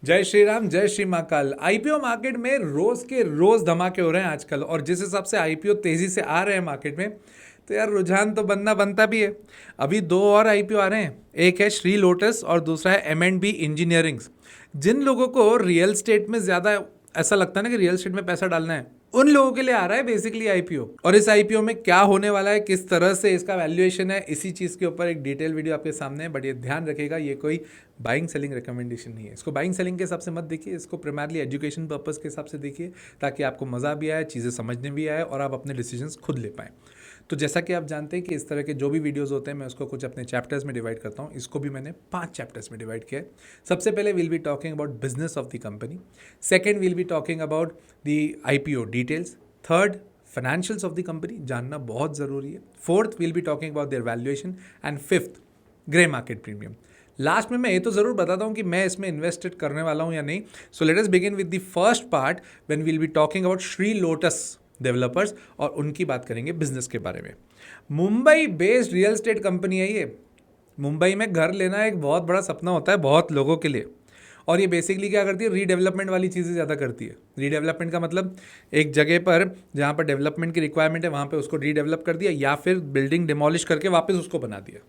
जय श्री राम, जय Shri Mahakal. IPO market में रोज के रोज धमाके हो रहे हैं आजकल, और जिस हिसाब से आईपीओ तेजी से आ रहे हैं मार्केट में, तो यार रुझान तो बनता भी है। अभी दो और आईपीओ आ रहे हैं, एक है श्री लोटस और दूसरा है M&B इंजीनियरिंग्स। जिन लोगों को रियल स्टेट में ज़्यादा ऐसा लगता है ना कि रियल स्टेट में पैसा डालना है, उन लोगों के लिए आ रहा है बेसिकली आईपीओ। और इस आईपीओ में क्या होने वाला है, किस तरह से इसका वैल्यूएशन है, इसी चीज़ के ऊपर एक डिटेल वीडियो आपके सामने है। बट ये ध्यान रखिएगा, ये कोई बाइंग सेलिंग रिकमेंडेशन नहीं है। इसको बाइंग सेलिंग के हिसाब से मत देखिए, इसको प्राइमरली एजुकेशन पर्पस के हिसाब से देखिए, ताकि आपको मज़ा भी आए, चीज़ें समझने भी आए और आप अपने डिसीजंस खुद ले पाएँ। तो जैसा कि आप जानते हैं कि इस तरह के जो भी वीडियोस होते हैं, मैं उसको कुछ अपने चैप्टर्स में डिवाइड करता हूँ। इसको भी मैंने 5 चैप्टर्स में डिवाइड किया है। सबसे पहले will be talking about business of the company. Second will be talking about the IPO details. Third, financials of the company जानना बहुत ज़रूरी है। Fourth, will be talking about their valuation. And fifth, grey market premium. Last में मैं ये तो ज़रूर बताता हूँ कि मैं इसमें इन्वेस्टेड करने वाला हूँ या नहीं। So let us begin with the first part when will be talking about Shri lotus developers, और उनकी बात करेंगे बिजनेस के बारे में। Mumbai based real estate company है ये। मुंबई में घर लेना एक बहुत बड़ा सपना होता है बहुत लोगों के लिए, और ये बेसिकली क्या करती है, रीडेवलपमेंट वाली चीज़ें ज़्यादा करती है। रीडेवलपमेंट का मतलब एक जगह पर जहाँ पर डेवलपमेंट की रिक्वायरमेंट है वहाँ पे उसको रीडेवलप कर दिया, या फिर बिल्डिंग डिमोलिश करके वापस उसको बना दिया।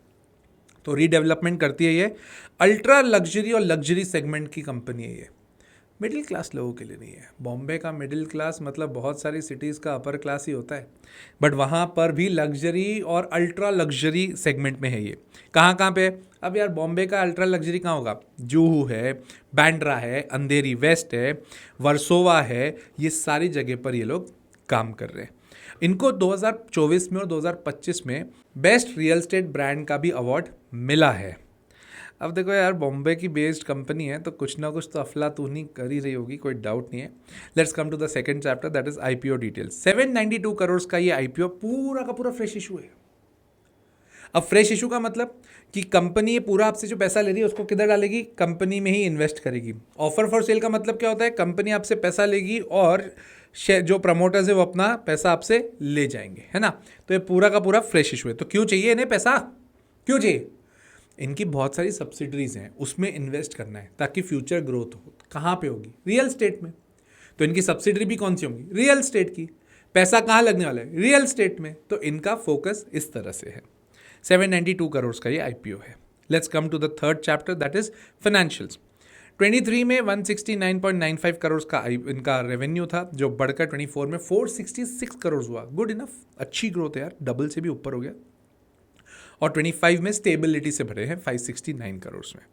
तो रीडेवलपमेंट करती है ये। अल्ट्रा लग्जरी और लग्जरी सेगमेंट की कंपनी है ये। मिडिल क्लास लोगों के लिए नहीं है। बॉम्बे का मिडिल क्लास मतलब बहुत सारी सिटीज़ का अपर क्लास ही होता है, बट वहाँ पर भी लग्जरी और अल्ट्रा लग्जरी सेगमेंट में है ये। कहाँ कहाँ पे? अब यार बॉम्बे का अल्ट्रा लग्जरी कहाँ होगा? जूहू है, बैंड्रा है, अंधेरी वेस्ट है, वर्सोवा है, ये सारी जगह पर ये लोग काम कर रहे हैं। इनको 2024 में और 2025 में बेस्ट रियल एस्टेट ब्रांड का भी अवार्ड मिला है। अब देखो यार, बॉम्बे की बेस्ड कंपनी है तो कुछ ना कुछ तो अफलातूनी कर ही रही होगी, कोई डाउट नहीं है। Let's come to the second chapter, that is IPO details. 792 crore का ये आईपीओ पूरा का पूरा फ्रेश इशू है। अब फ्रेश इशू का मतलब कि कंपनी ये पूरा आपसे जो पैसा ले रही है उसको किधर डालेगी? कंपनी में ही इन्वेस्ट करेगी। ऑफर फॉर सेल का मतलब क्या होता है? कंपनी आपसे पैसा लेगी और जो प्रमोटर्स है वो अपना पैसा आपसे ले जाएंगे, है ना। तो ये पूरा का पूरा फ्रेश इशू है। तो क्यों चाहिए इन्हें पैसा? क्यों चाहिए? इनकी बहुत सारी सब्सिडरीज हैं, उसमें इन्वेस्ट करना है ताकि फ्यूचर ग्रोथ हो। कहाँ पे होगी? रियल स्टेट में। तो इनकी सब्सिडरी भी कौन सी होंगी? रियल स्टेट की। पैसा कहाँ लगने वाला है? रियल स्टेट में। तो इनका फोकस इस तरह से है। 792 करोड़ का ये आईपीओ है। Let's come to the third chapter, that is financials. 23 में 169.95 करोड़ का इनका रेवेन्यू था, जो बढ़कर 24 में 466 करोड़ हुआ। गुड इनफ, अच्छी ग्रोथ है यार, डबल से भी ऊपर हो गया। और 25 में स्टेबिलिटी से भरे हैं 569 करोड़ में।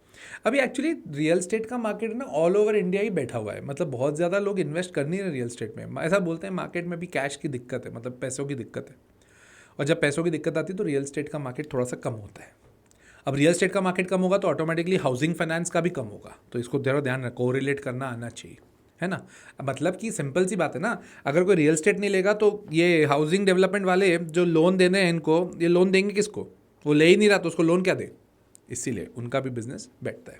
अभी एक्चुअली रियल स्टेट का मार्केट ना ऑल ओवर इंडिया ही बैठा हुआ है, मतलब बहुत ज़्यादा लोग इन्वेस्ट कर नहीं रहे रियल स्टेट में। ऐसा बोलते हैं मार्केट में भी कैश की दिक्कत है, मतलब पैसों की दिक्कत है। और जब पैसों की दिक्कत आती है तो रियल स्टेट का मार्केट थोड़ा सा कम होता है। अब रियल स्टेट का मार्केट कम होगा तो ऑटोमेटिकली हाउसिंग फाइनेंस का भी कम होगा। तो इसको जरा ध्यान रखो, कोरिलेट करना आना चाहिए, है ना। मतलब कि सिंपल सी बात है ना, अगर कोई रियल स्टेट नहीं लेगा तो ये हाउसिंग डेवलपमेंट वाले जो लोन देने हैं इनको, ये लोन देंगे किसको? वो ले ही नहीं रहा तो उसको लोन क्या दे? इसीलिए उनका भी बिजनेस बैठता है।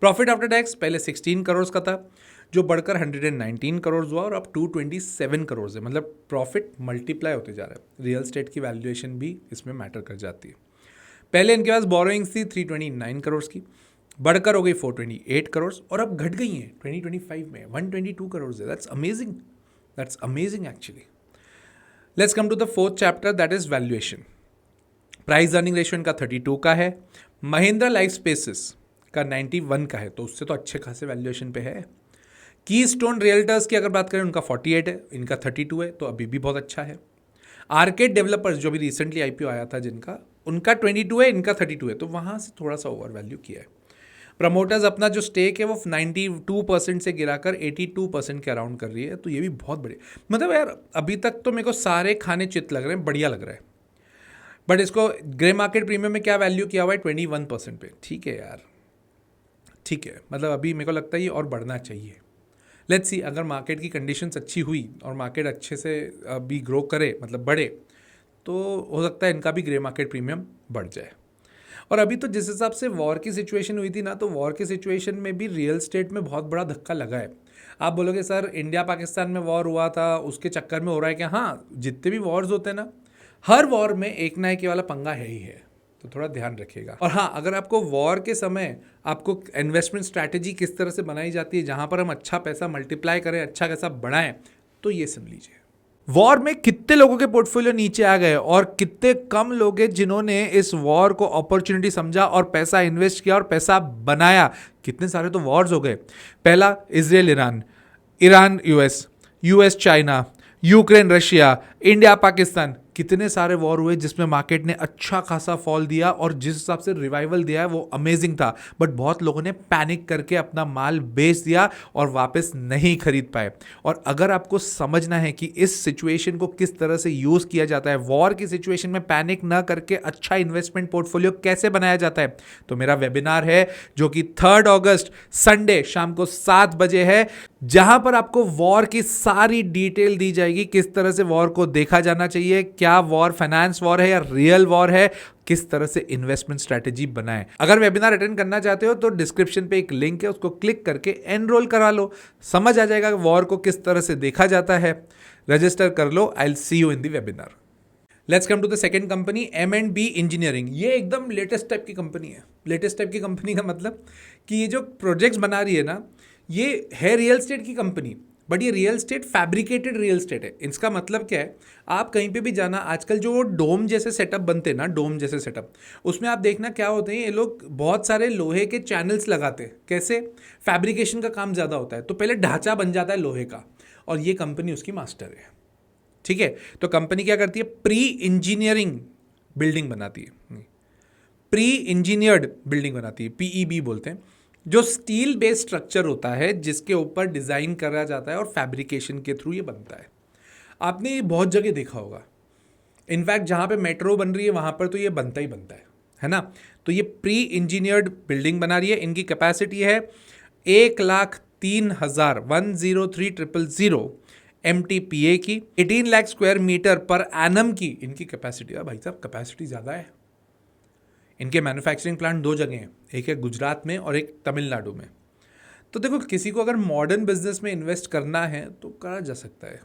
प्रॉफिट आफ्टर टैक्स पहले 16 करोड़ का था, जो बढ़कर 119 करोड़ हुआ और अब 227 करोड़ है। मतलब प्रॉफिट मल्टीप्लाई होते जा रहा है। रियल स्टेट की वैल्यूएशन भी इसमें मैटर कर जाती है। पहले इनके पास बोरोइंग्स थी 329 करोड़ की, बढ़कर हो गई 428 करोड़, और अब घट गई हैं 2025 में 122 करोड़ है। That's amazing actually. Let's come to the fourth chapter, that is valuation. Price earning ratio इनका 32 का है। महिंद्रा लाइफ स्पेसेस का 91 का है, तो उससे तो अच्छे खासे वैल्यूएशन पे है। की स्टोन रियल्टर्स की अगर बात करें, उनका 48 है, इनका 32 है, तो अभी भी बहुत अच्छा है। आर्केड डेवलपर्स जो भी रिसेंटली आईपीओ आया था जिनका, उनका 22 है, इनका 32 है, तो वहाँ से थोड़ा सा ओवर वैल्यू किया है। प्रमोटर्स अपना जो स्टेक है वो 92% से गिराकर 82% के अराउंड कर रही है, तो ये भी बहुत बढ़िया। मतलब यार अभी तक तो मेरे को सारे खाने चित लग रहे हैं, बढ़िया लग रहा है। बट इसको ग्रे मार्केट प्रीमियम में क्या वैल्यू किया हुआ है? 21% पे। ठीक है यार, ठीक है। मतलब अभी मेरे को लगता है ये और बढ़ना चाहिए। लेट्स सी, अगर मार्केट की कंडीशंस अच्छी हुई और मार्केट अच्छे से अभी ग्रो करे, मतलब बढ़े, तो हो सकता है इनका भी ग्रे मार्केट प्रीमियम बढ़ जाए। और अभी तो जिस हिसाब से वॉर की सिचुएशन हुई थी ना, तो वॉर की सिचुएशन में भी रियल स्टेट में बहुत बड़ा धक्का लगा है। आप बोलोगे सर इंडिया पाकिस्तान में वॉर हुआ था उसके चक्कर में हो रहा है क्या? हाँ, जितने भी वॉर्स होते हैं ना, हर वॉर में एक ना एक ये वाला पंगा है ही है। तो थोड़ा ध्यान रखिएगा। और हाँ, अगर आपको वॉर के समय आपको इन्वेस्टमेंट स्ट्रैटेजी किस तरह से बनाई जाती है जहां पर हम अच्छा पैसा मल्टीप्लाई करें, अच्छा पैसा बढ़ाएं, तो ये सुन लीजिए। वॉर में कितने लोगों के पोर्टफोलियो नीचे आ गए और कितने कम लोग हैं जिन्होंने इस वॉर को अपॉर्चुनिटी समझा और पैसा इन्वेस्ट किया और पैसा बनाया। कितने सारे तो वॉर्स हो गए। पहला Israel Iran, Iran US, US China, Ukraine Russia, India Pakistan, कितने सारे वॉर हुए जिसमें मार्केट ने अच्छा खासा फॉल दिया और जिस हिसाब से रिवाइवल दिया है वो अमेजिंग था। बट बहुत लोगों ने पैनिक करके अपना माल बेच दिया और वापस नहीं खरीद पाए। और अगर आपको समझना है कि इस सिचुएशन को किस तरह से यूज किया जाता है, वॉर की सिचुएशन में पैनिक ना करके अच्छा इन्वेस्टमेंट पोर्टफोलियो कैसे बनाया जाता है, तो मेरा वेबिनार है जो कि 3 अगस्त संडे शाम को 7 बजे है, जहां पर आपको वॉर की सारी डिटेल दी जाएगी। किस तरह से वॉर को देखा जाना चाहिए, क्या वॉर फाइनेंस वॉर है या रियल वॉर है, किस तरह से इन्वेस्टमेंट स्ट्रैटेजी बनाएं। अगर वेबिनार अटेंड करना चाहते हो तो डिस्क्रिप्शन पे एक लिंक है, उसको क्लिक करके एनरोल करा लो। समझ आ जाएगा वॉर को किस तरह से देखा जाता है। रजिस्टर कर लो। I will see you in the webinar. Let's come to the second company, M&B engineering. ये एकदम लेटेस्ट टाइप की कंपनी है। लेटेस्ट टाइप की कंपनी का मतलब कि ये जो प्रोजेक्ट्स बना रही है ना, ये है रियल एस्टेट की कंपनी, बट ये real estate fabricated real estate है। इसका मतलब क्या है, आप कहीं पे भी जाना, आजकल जो डोम जैसे सेटअप बनते हैं ना, डोम जैसे सेटअप, उसमें आप देखना क्या होते हैं, ये लोग बहुत सारे लोहे के चैनल्स लगाते हैं। कैसे? फैब्रिकेशन का काम ज़्यादा होता है, तो पहले ढांचा बन जाता है लोहे का, और ये कंपनी उसकी मास्टर है। ठीक है, तो कंपनी क्या करती है, प्री इंजीनियरिंग बिल्डिंग बनाती है, प्री इंजीनियर्ड बिल्डिंग बनाती है, PEB बोलते हैं, जो स्टील बेस्ड स्ट्रक्चर होता है जिसके ऊपर डिज़ाइन करा जाता है और फैब्रिकेशन के थ्रू ये बनता है। आपने ये बहुत जगह देखा होगा, इनफैक्ट जहाँ पे मेट्रो बन रही है वहाँ पर तो ये बनता ही बनता है ना। तो ये प्री इंजीनियर्ड बिल्डिंग बना रही है। इनकी कैपेसिटी है 1,03,103,000 MTPA की, 18 लाख स्क्वायर मीटर पर एनम की इनकी कैपेसिटी है। भाई साहब, कैपेसिटी ज़्यादा है। इनके मैन्युफैक्चरिंग प्लांट 2 जगह हैं, एक है गुजरात में और एक तमिलनाडु में। तो देखो, किसी को अगर मॉडर्न बिजनेस में इन्वेस्ट करना है तो करा जा सकता है।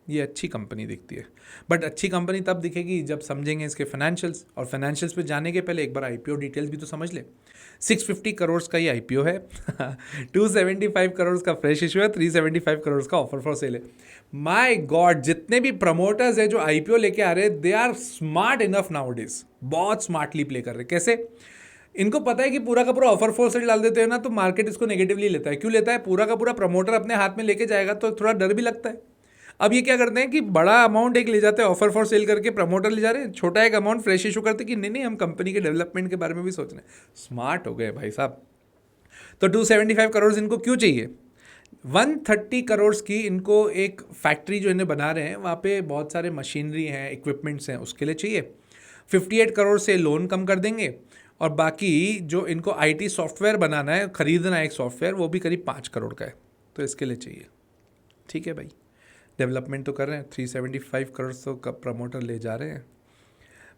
ये अच्छी कंपनी दिखती है, बट अच्छी कंपनी तब दिखेगी जब समझेंगे इसके फाइनेंशियल्स। और फाइनेंशियल्स पे जाने के पहले एक बार IPO डिटेल्स भी तो समझ ले। 650 करोड़ का ये IPO है 275 करोड़ का फ्रेश इशू है, 375 करोड़ का ऑफर फॉर सेल है। माय गॉड, जितने भी प्रमोटर्स है जो IPO लेके आ रहे हैं, they are smart enough nowadays. बहुत स्मार्टली प्ले कर रहे हैं। कैसे? इनको पता है कि पूरा का पूरा ऑफर फॉर सेल डाल देते हैं ना, तो मार्केट इसको नेगेटिवली लेता है। क्यों लेता है? पूरा का पूरा प्रमोटर अपने हाथ में लेके जाएगा तो थोड़ा डर भी लगता है। अब ये क्या करते हैं कि बड़ा अमाउंट एक ले जाते हैं ऑफर फॉर सेल करके, प्रमोटर ले जा रहे हैं, छोटा एक अमाउंट फ्रेश इशू करते कि नहीं हम कंपनी के डेवलपमेंट के बारे में भी सोच रहे हैं। स्मार्ट हो गए भाई साहब। तो 275 करोड़ इनको क्यों चाहिए? 130 करोड़ की इनको एक फैक्ट्री जो इन्हें बना रहे हैं, वहाँ पे बहुत सारे मशीनरी हैं, इक्विपमेंट्स हैं, उसके लिए चाहिए। 58 करोड़ से लोन कम कर देंगे, और बाकी जो इनको IT सॉफ्टवेयर बनाना है, खरीदना है एक सॉफ्टवेयर, वो भी करीब 5 करोड़ का है, तो इसके लिए चाहिए। ठीक है भाई, डेवलपमेंट तो कर रहे हैं, 375 करोड़ तो प्रमोटर ले जा रहे हैं।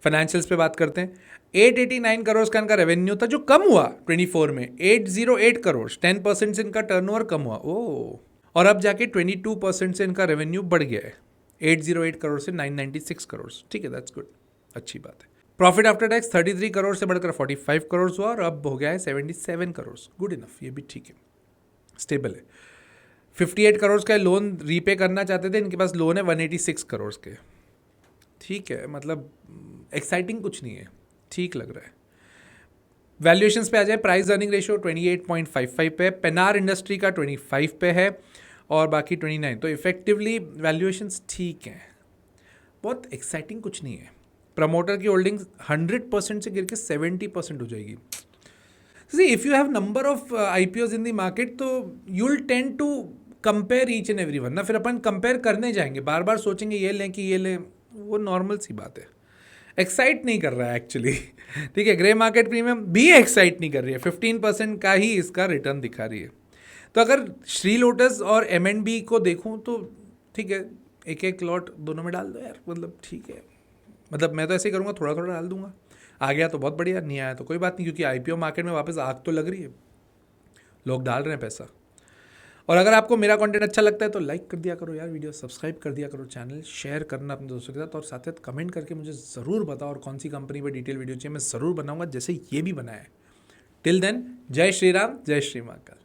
फाइनेंशियल्स पे बात करते हैं। 889 करोड़ का इनका रेवेन्यू था, जो कम हुआ 24 में। 808 करोड़, 10% से इनका टर्नओवर कम हुआ। और अब जाके 22% से इनका रेवेन्यू बढ़ गया है, 808 करोड़ से 996 करोड़। ठीक है, दैट्स गुड, अच्छी बात है। प्रॉफिट आफ्टर टैक्स 33 करोड़ से बढ़कर 45 करोड़ हुआ और अब हो गया है 77 करोड़। गुड इनफ, ये भी ठीक है, स्टेबल है। 58 करोड़ का लोन रीपे करना चाहते थे, इनके पास लोन है 186 करोड़ के। ठीक है, मतलब एक्साइटिंग कुछ नहीं है, ठीक लग रहा है। वैल्यूएशंस पे आ जाए, प्राइस अर्निंग रेशियो 28.55 पे है, पेनार इंडस्ट्री का 25 पे है और बाकी 29। तो इफेक्टिवली वैल्यूएशंस ठीक हैं, बहुत एक्साइटिंग कुछ नहीं है। प्रमोटर की होल्डिंग्स 100% से गिर के 70% हो जाएगी। See, if you have number of IPOs in the market, तो you'll tend to compare each and every one ना। फिर अपन कंपेयर करने जाएंगे, बार बार सोचेंगे ये लें कि ये लें, वो नॉर्मल सी बात है। एक्साइट नहीं कर रहा है एक्चुअली। ठीक है, ग्रे मार्केट प्रीमियम भी एक्साइट नहीं कर रही है, 15% का ही इसका रिटर्न दिखा रही है। तो अगर श्री लोटस और M&B को देखूं तो ठीक है, एक एक लॉट दोनों में डाल दो यार, मतलब ठीक है। मतलब मैं तो ऐसे ही करूँगा, थोड़ा थोड़ा डाल दूंगा। आ गया तो बहुत बढ़िया, नहीं आया तो कोई बात नहीं, क्योंकि IPO मार्केट में वापस आग तो लग रही है, लोग डाल रहे हैं पैसा। और अगर आपको मेरा कंटेंट अच्छा लगता है तो लाइक कर दिया करो यार वीडियो, सब्सक्राइब कर दिया करो चैनल, शेयर करना अपने दोस्तों के साथ, और साथ साथ कमेंट करके मुझे ज़रूर बताओ और कौन सी कंपनी पर डिटेल वीडियो चाहिए, मैं ज़रूर बनाऊंगा जैसे ये भी बनाया है। टिल देन, जय श्री राम, जय श्री महाकाल।